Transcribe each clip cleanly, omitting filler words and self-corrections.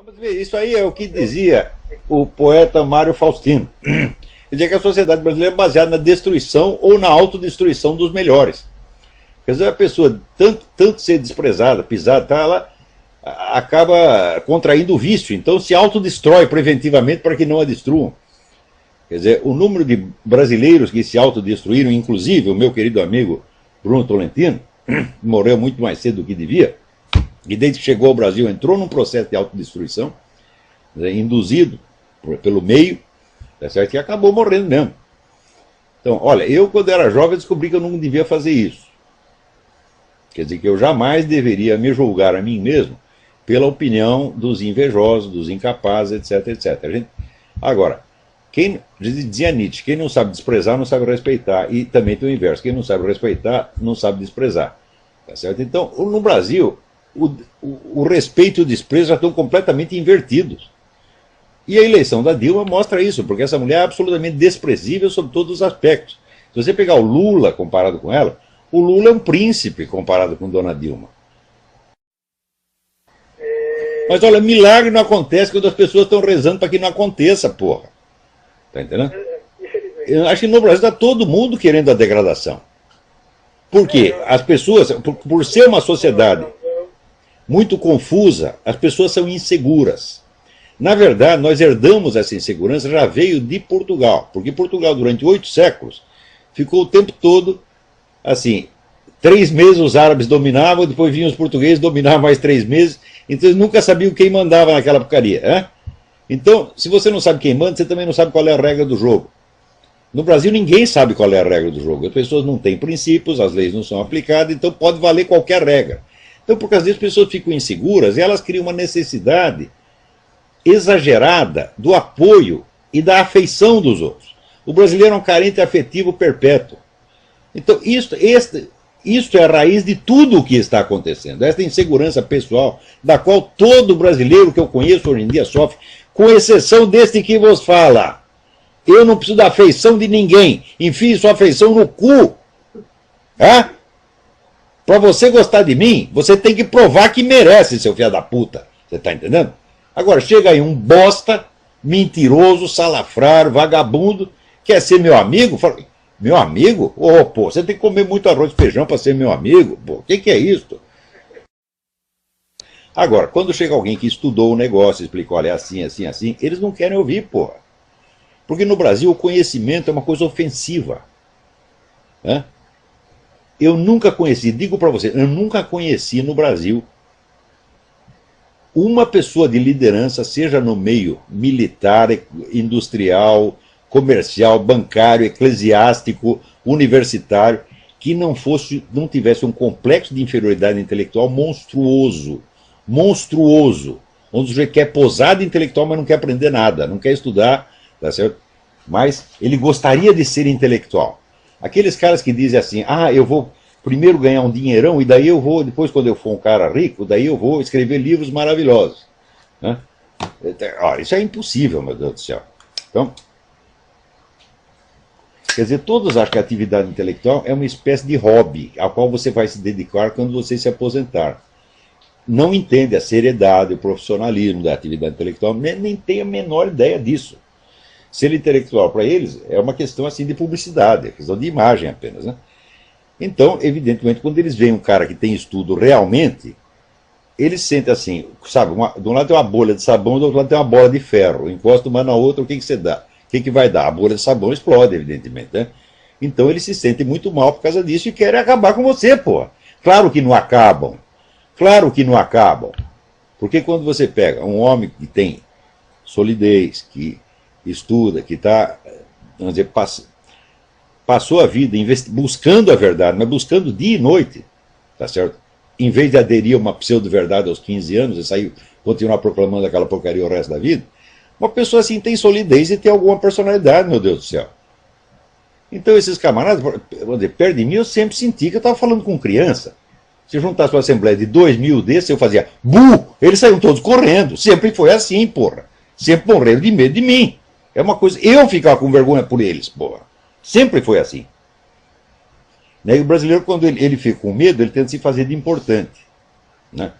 Vamos ver, isso aí é o que dizia o poeta Mário Faustino. Ele dizia que a sociedade brasileira é baseada na destruição ou na autodestruição dos melhores. Quer dizer, a pessoa, tanto ser desprezada, pisada, tá, ela acaba contraindo o vício. Então se autodestrói preventivamente para que não a destruam. Quer dizer, o número de brasileiros que se autodestruíram, inclusive o meu querido amigo Bruno Tolentino, morreu muito mais cedo do que devia, e desde que chegou ao Brasil entrou num processo de autodestruição, induzido pelo meio, tá certo? E acabou morrendo mesmo. Então, olha, eu quando era jovem descobri que eu não devia fazer isso. Quer dizer, que eu jamais deveria me julgar a mim mesmo pela opinião dos invejosos, dos incapazes, etc, etc. Agora, dizia Nietzsche, quem não sabe desprezar não sabe respeitar, e também tem o inverso, quem não sabe respeitar não sabe desprezar. Tá certo? Então, no Brasil, o respeito e o desprezo já estão completamente invertidos. E a eleição da Dilma mostra isso, porque essa mulher é absolutamente desprezível sob todos os aspectos. Se você pegar o Lula comparado com ela, o Lula é um príncipe comparado com Dona Dilma. Mas olha, milagre não acontece quando as pessoas estão rezando para que não aconteça, porra. Tá entendendo? Eu acho que no Brasil está todo mundo querendo a degradação. Por quê? As pessoas, por ser uma sociedade muito confusa, as pessoas são inseguras. Na verdade, nós herdamos essa insegurança, já veio de Portugal, porque Portugal, durante 8 séculos, ficou o tempo todo assim, 3 meses os árabes dominavam, depois vinham os portugueses, dominavam mais 3 meses, então eles nunca sabiam quem mandava naquela porcaria. Né? Então, se você não sabe quem manda, você também não sabe qual é a regra do jogo. No Brasil, ninguém sabe qual é a regra do jogo. As pessoas não têm princípios, as leis não são aplicadas, então pode valer qualquer regra. Então, por causa disso, as pessoas ficam inseguras e elas criam uma necessidade exagerada do apoio e da afeição dos outros. O brasileiro é um carente afetivo perpétuo. Então, isto é a raiz de tudo o que está acontecendo. Esta insegurança pessoal, da qual todo brasileiro que eu conheço hoje em dia sofre, com exceção deste que vos fala. Eu não preciso da afeição de ninguém. Enfie sua afeição no cu. Para você gostar de mim, você tem que provar que merece, seu filho da puta. Você está entendendo? Agora, chega aí um bosta, mentiroso, salafrário, vagabundo, quer ser meu amigo? Fala, meu amigo? Ô, pô, você tem que comer muito arroz e feijão para ser meu amigo? Pô, o que é isso? Agora, quando chega alguém que estudou o negócio, explicou, olha, é assim, assim, assim, eles não querem ouvir, porra. Porque no Brasil o conhecimento é uma coisa ofensiva. Né? Eu nunca conheci, digo para você, eu nunca conheci no Brasil uma pessoa de liderança, seja no meio militar, industrial, comercial, bancário, eclesiástico, universitário, que não tivesse um complexo de inferioridade intelectual monstruoso. Monstruoso. Onde o sujeito quer posar de intelectual, mas não quer aprender nada, não quer estudar, tá certo? Mas ele gostaria de ser intelectual. Aqueles caras que dizem assim, eu vou primeiro ganhar um dinheirão, e daí eu vou, depois quando eu for um cara rico, daí eu vou escrever livros maravilhosos. Né? Isso é impossível, meu Deus do céu. Então, quer dizer, todos acham que a atividade intelectual é uma espécie de hobby, ao qual você vai se dedicar quando você se aposentar. Não entende a seriedade, o profissionalismo da atividade intelectual, nem tem a menor ideia disso. Ser intelectual para eles é uma questão assim de publicidade, é questão de imagem apenas. Né? Então, evidentemente, quando eles veem um cara que tem estudo realmente, eles sentem assim, sabe, de um lado tem uma bolha de sabão, do outro lado tem uma bola de ferro, encosta uma na outra, o que você dá? O que vai dar? A bolha de sabão explode, evidentemente. Né? Então eles se sentem muito mal por causa disso e querem acabar com você, pô. Claro que não acabam. Claro que não acabam. Porque quando você pega um homem que tem solidez, que estuda, que está, vamos dizer, passou a vida buscando a verdade, mas buscando dia e noite, tá certo? Em vez de aderir a uma pseudo-verdade aos 15 anos e sair, continuar proclamando aquela porcaria o resto da vida, uma pessoa assim tem solidez e tem alguma personalidade, meu Deus do céu. Então esses camaradas, vamos dizer, perto de mim, eu sempre senti que eu estava falando com criança. Se juntasse uma assembleia de 2.000 desses, eu fazia bu! Eles saíam todos correndo. Sempre foi assim, porra. Sempre morreram de medo de mim. É uma coisa, eu ficava com vergonha por eles, porra. Sempre foi assim. E o brasileiro, quando ele fica com medo, ele tenta se fazer de importante. Né?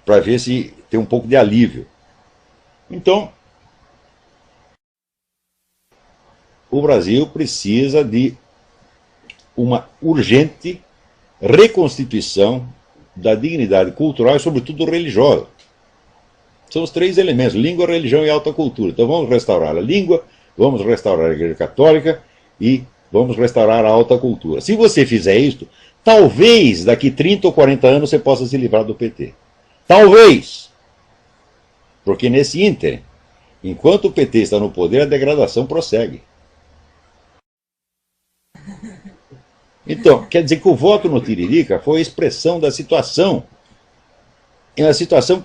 Para ver se tem um pouco de alívio. Então, o Brasil precisa de uma urgente reconstituição da dignidade cultural e, sobretudo, religiosa. São os três elementos: língua, religião e alta cultura. Então vamos restaurar a língua, vamos restaurar a Igreja Católica e vamos restaurar a alta cultura. Se você fizer isso, talvez daqui 30 ou 40 anos você possa se livrar do PT. Talvez. Porque nesse ínterim, enquanto o PT está no poder, a degradação prossegue. Então, quer dizer que o voto no Tiririca foi a expressão da situação. É uma situação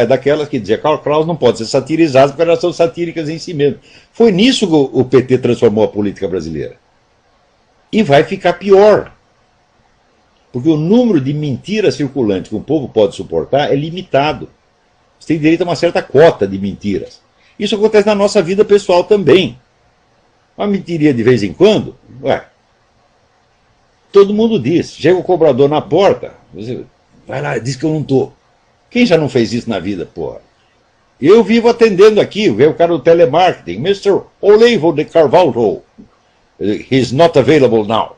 daquelas que dizia Karl Kraus não pode ser satirizado porque elas são satíricas em si mesmo. Foi nisso que o PT transformou a política brasileira. E vai ficar pior. Porque o número de mentiras circulantes que o povo pode suportar é limitado. Você tem direito a uma certa cota de mentiras. Isso acontece na nossa vida pessoal também. Uma mentirinha de vez em quando, todo mundo diz. Chega o cobrador na porta, você vai lá, diz que eu não estou. Quem já não fez isso na vida, porra? Eu vivo atendendo aqui, veio o cara do telemarketing, Mr. Olivo de Carvalho. He's not available now.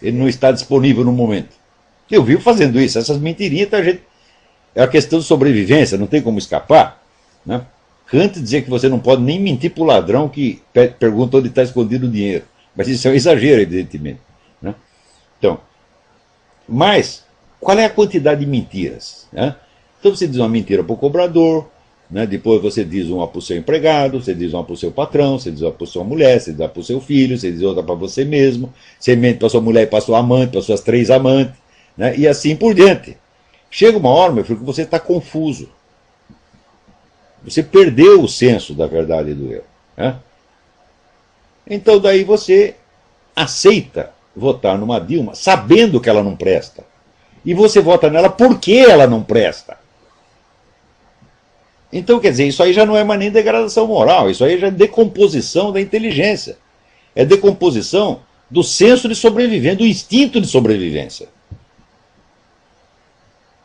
Ele não está disponível no momento. Eu vivo fazendo isso, essas mentirinhas, tá, gente? É a questão de sobrevivência, não tem como escapar. Né? Kant dizia que você não pode nem mentir para o ladrão que pergunta onde está escondido o dinheiro. Mas isso é um exagero, evidentemente. Né? Então, mas qual é a quantidade de mentiras? Né? Então você diz uma mentira para o cobrador, né? Depois você diz uma para o seu empregado, você diz uma para o seu patrão, você diz uma para a sua mulher, você diz uma para o seu filho, você diz outra para você mesmo, você mente para a sua mulher e para a sua amante, para as suas 3 amantes, né? E assim por diante. Chega uma hora, meu filho, que você está confuso. Você perdeu o senso da verdade e do erro. Né? Então daí você aceita votar numa Dilma sabendo que ela não presta. E você vota nela porque ela não presta. Então, quer dizer, isso aí já não é mais nem degradação moral, isso aí já é decomposição da inteligência. É decomposição do senso de sobrevivência, do instinto de sobrevivência.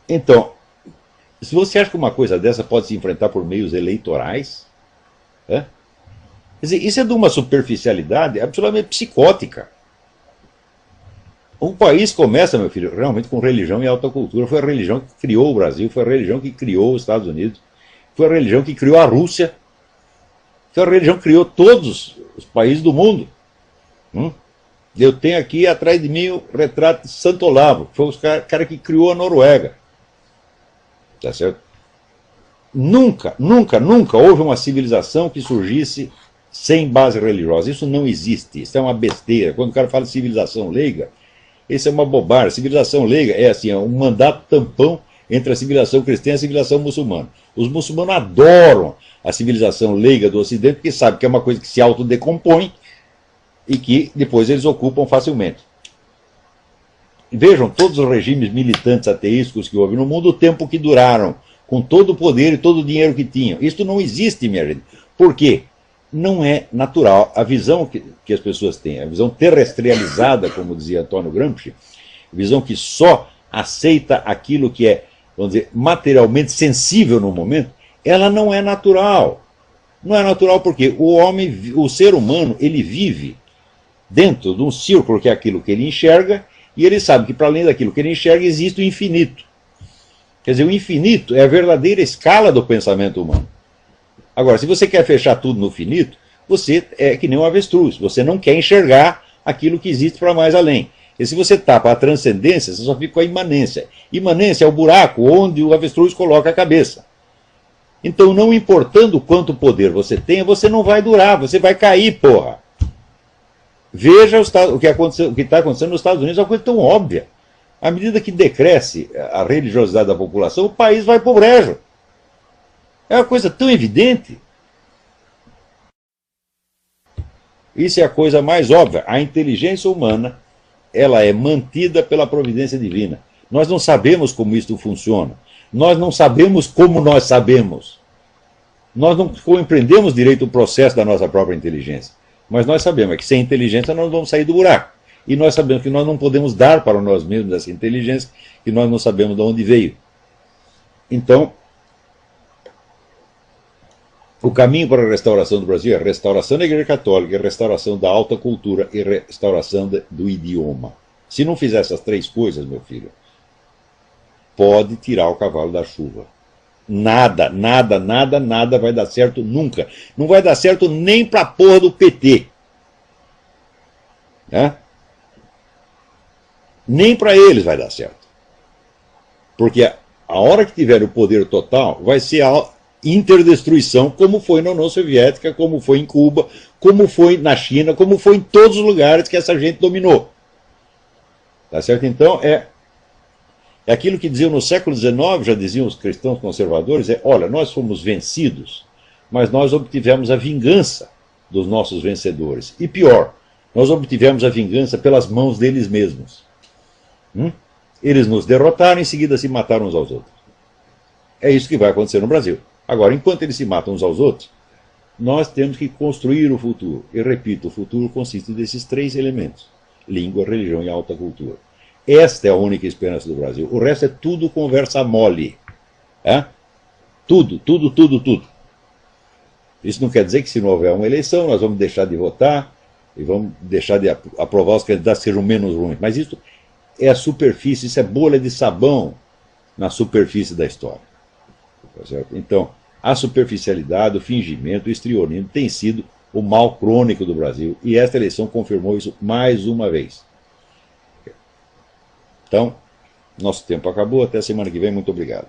Então, se você acha que uma coisa dessa pode se enfrentar por meios eleitorais, quer dizer, isso é de uma superficialidade absolutamente psicótica. Um país começa, meu filho, realmente com religião e alta cultura. Foi a religião que criou o Brasil, foi a religião que criou os Estados Unidos, foi a religião que criou a Rússia, foi a religião que criou todos os países do mundo. Eu tenho aqui atrás de mim o retrato de Santo Olavo, que foi o cara que criou a Noruega. Tá certo? Nunca, nunca, nunca houve uma civilização que surgisse sem base religiosa. Isso não existe, isso é uma besteira. Quando o cara fala de civilização leiga, isso é uma bobagem. Civilização leiga é assim, é um mandato tampão entre a civilização cristã e a civilização muçulmana. Os muçulmanos adoram a civilização leiga do Ocidente porque sabem que é uma coisa que se autodecompõe e que depois eles ocupam facilmente. Vejam todos os regimes militantes ateísticos que houve no mundo, o tempo que duraram, com todo o poder e todo o dinheiro que tinham. Isso não existe, minha gente. Por quê? Não é natural. A visão que as pessoas têm, a visão terrestrializada, como dizia Antônio Gramsci, a visão que só aceita aquilo que é, vamos dizer, materialmente sensível no momento, ela não é natural. Não é natural porque o homem, o ser humano, ele vive dentro de um círculo que é aquilo que ele enxerga, e ele sabe que para além daquilo que ele enxerga existe o infinito. Quer dizer, o infinito é a verdadeira escala do pensamento humano. Agora, se você quer fechar tudo no finito, você é que nem um avestruz. Você não quer enxergar aquilo que existe para mais além. E se você tapa a transcendência, você só fica com a imanência. Imanência é o buraco onde o avestruz coloca a cabeça. Então, não importando quanto poder você tenha, você não vai durar, você vai cair, porra. Veja o que está acontecendo nos Estados Unidos, é uma coisa tão óbvia. À medida que decresce a religiosidade da população, o país vai para o brejo. É uma coisa tão evidente. Isso é a coisa mais óbvia. A inteligência humana, ela é mantida pela providência divina. Nós não sabemos como isso funciona. Nós não sabemos como nós sabemos. Nós não compreendemos direito o processo da nossa própria inteligência. Mas nós sabemos que sem inteligência nós não vamos sair do buraco. E nós sabemos que nós não podemos dar para nós mesmos essa inteligência, que nós não sabemos de onde veio. Então, O caminho para a restauração do Brasil é a restauração da Igreja Católica, a restauração da alta cultura e a restauração do idioma. Se não fizer essas três coisas, meu filho, pode tirar o cavalo da chuva. Nada, nada, nada, nada vai dar certo nunca. Não vai dar certo nem pra porra do PT. Né? Nem para eles vai dar certo. Porque a hora que tiver o poder total, vai ser a interdestruição, como foi na União Soviética, como foi em Cuba, como foi na China, como foi em todos os lugares que essa gente dominou. Tá certo? Então, é aquilo que diziam no século XIX, já diziam os cristãos conservadores, olha, nós fomos vencidos, mas nós obtivemos a vingança dos nossos vencedores. E pior, nós obtivemos a vingança pelas mãos deles mesmos. Eles nos derrotaram e em seguida se mataram uns aos outros. É isso que vai acontecer no Brasil. Agora, enquanto eles se matam uns aos outros, nós temos que construir o futuro. E repito, o futuro consiste desses três elementos: língua, religião e alta cultura. Esta é a única esperança do Brasil. O resto é tudo conversa mole. Tudo, tudo, tudo, tudo. Isso não quer dizer que se não houver uma eleição, nós vamos deixar de votar e vamos deixar de aprovar os candidatos que sejam menos ruins. Mas isso é a superfície, isso é bolha de sabão na superfície da história. Tá certo? Então, a superficialidade, o fingimento, o histrionismo tem sido o mal crônico do Brasil. E esta eleição confirmou isso mais uma vez. Então, nosso tempo acabou. Até a semana que vem. Muito obrigado.